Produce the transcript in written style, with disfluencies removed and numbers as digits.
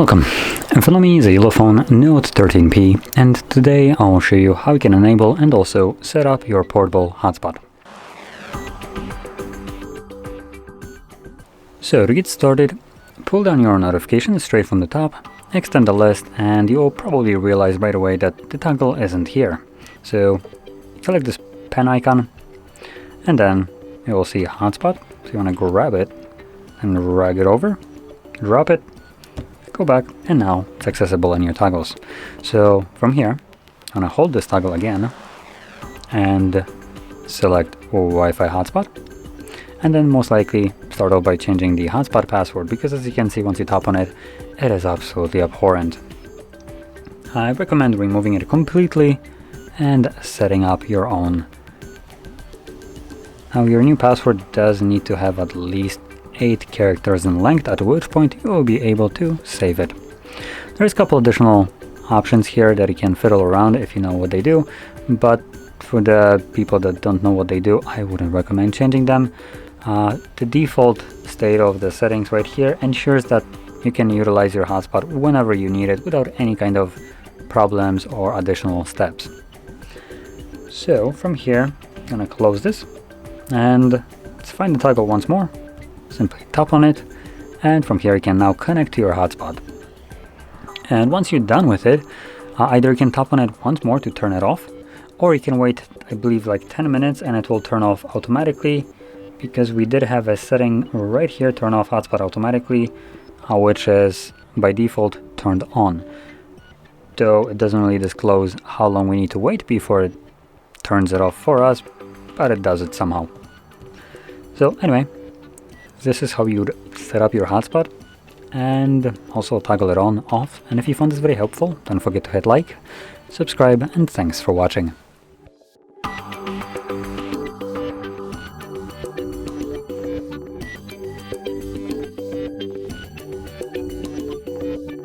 Welcome, in front of me is a ULEFONE Note 13P, and today I will show you how you can enable and also set up your portable hotspot. So to get started, pull down your notifications straight from the top, extend the list, and you'll probably realize right away that the toggle isn't here. So select this pen icon, and then you will see hotspot. So you want to grab it and drag it over, drop it, go back, and now it's accessible in your toggles. So from here, I'm going to hold this toggle again and select Wi-Fi Hotspot, and then most likely start off by changing the hotspot password, because as you can see once you tap on it, it is absolutely abhorrent. I recommend removing it completely and setting up your own. Now your new password does need to have at least 8 characters in length, at which point you will be able to save it. There's a couple additional options here that you can fiddle around if you know what they do, but for the people that don't know what they do, I wouldn't recommend changing them. The default state of the settings right here ensures that you can utilize your hotspot whenever you need it without any kind of problems or additional steps. So from here, I'm gonna close this, and let's find the toggle once more. Simply tap on it, and from here you can now connect to your hotspot. And once you're done with it, either you can tap on it once more to turn it off, or you can wait, I believe, like 10 minutes and it will turn off automatically, because we did have a setting right here, turn off hotspot automatically, which is by default turned on. Though it doesn't really disclose how long we need to wait before it turns it off for us, but it does it somehow. So anyway, this is how you would set up your hotspot and also toggle it on, off. And if you found this very helpful, don't forget to hit like, subscribe, and thanks for watching.